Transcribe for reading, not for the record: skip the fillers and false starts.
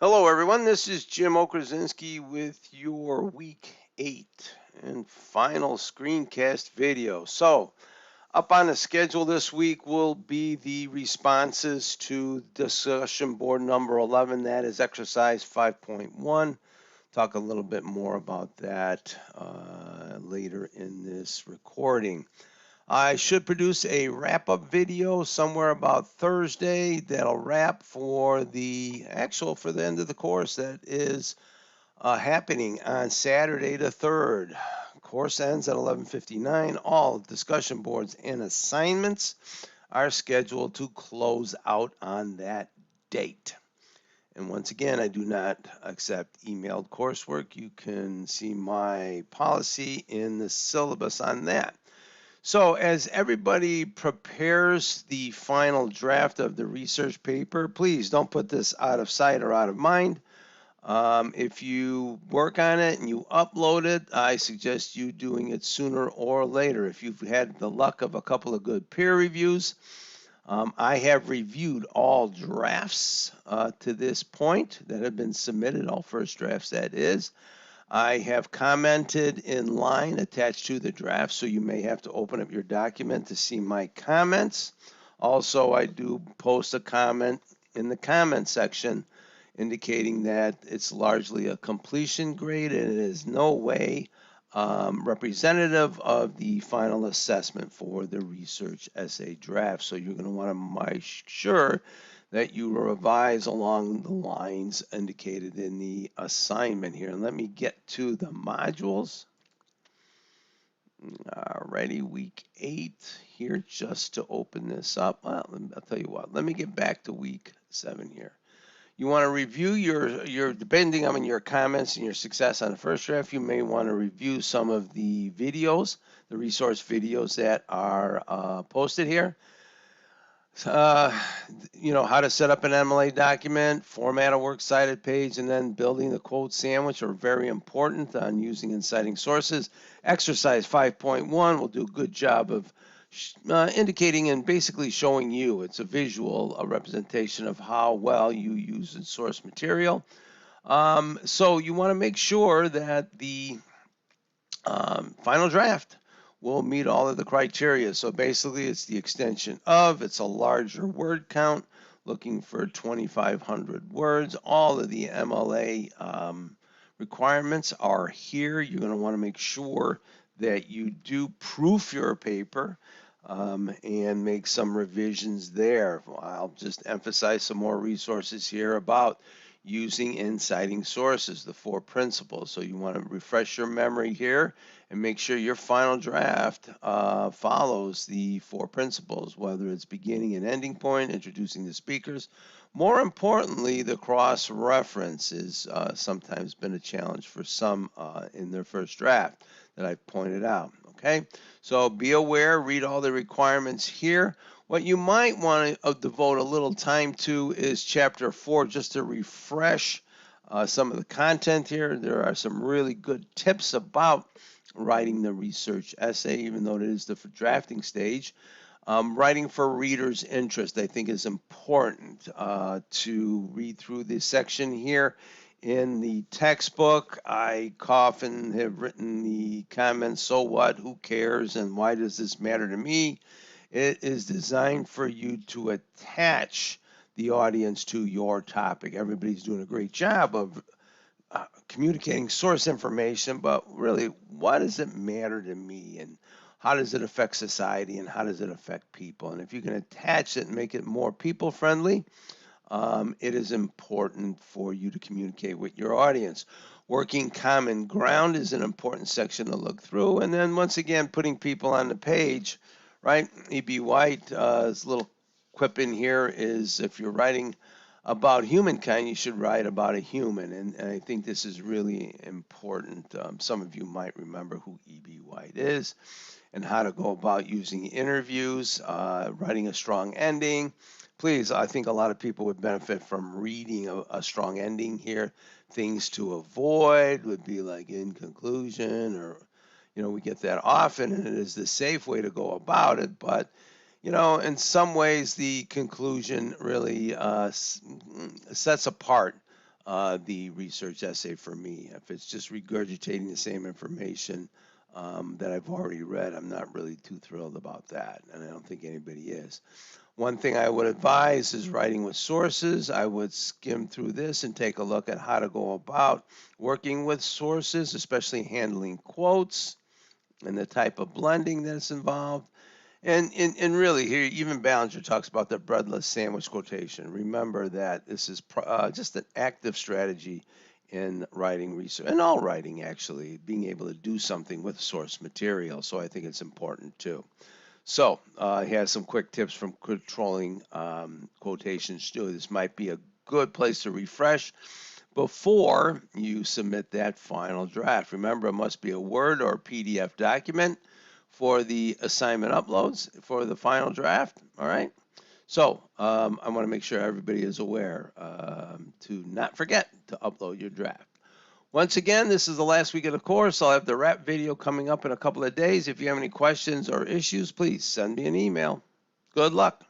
Hello, everyone. This is Jim Okrasinski with your Week 8 and final screencast video. So, up on the schedule this week will be the responses to discussion board number 11. That is exercise 5.1. Talk a little bit more about that later in this recording. I should produce a wrap-up video somewhere about Thursday that'll wrap for the end of the course that is happening on Saturday the 3rd. Course ends at 11:59. All discussion boards and assignments are scheduled to close out on that date. And once again, I do not accept emailed coursework. You can see my policy in the syllabus on that. So as everybody prepares the final draft of the research paper, please don't put this out of sight or out of mind. If you work on it and you upload it, I suggest you doing it sooner or later. If you've had the luck of a couple of good peer reviews, I have reviewed all drafts to this point that have been submitted, all first drafts that is. I have commented in line attached to the draft, so you may have to open up your document to see my comments. Also, I do post a comment in the comment section indicating that it's largely a completion grade and it is no way representative of the final assessment for the research essay draft. So you're going to want to make sure that you revise along the lines indicated in the assignment here. And let me get to the modules. Alrighty, week 8 here just to open this up. Well, I'll tell you what, let me get back to week 7 here. You want to review your depending on your comments and your success on the first draft, you may want to review some of the videos, the resource videos that are posted here. How to set up an MLA document, format a works cited page, and then building the quote sandwich are very important on using and citing sources. Exercise 5.1 will do a good job of indicating and basically showing you, it's a visual representation of how well you use and source material. So you want to make sure that the final draft will meet all of the criteria. So basically it's the extension of, it's a larger word count, looking for 2,500 words. All of the MLA requirements are here. You're going to want to make sure that you do proof your paper and make some revisions there. I'll just emphasize some more resources here about using and citing sources, the 4 principles. So you want to refresh your memory here and make sure your final draft follows the 4 principles, whether it's beginning and ending point, introducing the speakers. More importantly, the cross-reference is sometimes been a challenge for some in their first draft that I've pointed out. Okay, so be aware, read all the requirements here. What you might want to devote a little time to is chapter 4, just to refresh some of the content here. There are some really good tips about writing the research essay, even though it is the drafting stage. Writing for readers' interest, I think, is important to read through this section here. In the textbook, I often have written the comments, so what, who cares, and why does this matter to me? It is designed for you to attach the audience to your topic. Everybody's doing a great job of communicating source information, but really, what does it matter to me? And how does it affect society? And how does it affect people? And if you can attach it and make it more people-friendly, it is important for you to communicate with your audience. Working common ground is an important section to look through. And then once again, putting people on the page, right? E.B. White's little quip in here is, if you're writing about humankind, you should write about a human. And I think this is really important. Some of you might remember who E.B. White is and how to go about using interviews, writing a strong ending. Please, I think a lot of people would benefit from reading a strong ending here. Things to avoid would be like in conclusion, or, we get that often, and it is the safe way to go about it. But, in some ways, the conclusion really sets apart the research essay for me. If it's just regurgitating the same information that I've already read, I'm not really too thrilled about that, and I don't think anybody is. One thing I would advise is writing with sources. I would skim through this and take a look at how to go about working with sources, especially handling quotes and the type of blending that's involved. And really, here, even Ballinger talks about the breadless sandwich quotation. Remember that this is just an active strategy in writing research, and all writing actually, being able to do something with source material. So I think it's important too. So he has some quick tips from controlling quotations too. This might be a good place to refresh before you submit that final draft. Remember, it must be a Word or PDF document for the assignment uploads for the final draft. All right. So I want to make sure everybody is aware to not forget to upload your draft. Once again, this is the last week of the course. I'll have the wrap video coming up in a couple of days. If you have any questions or issues, please send me an email. Good luck.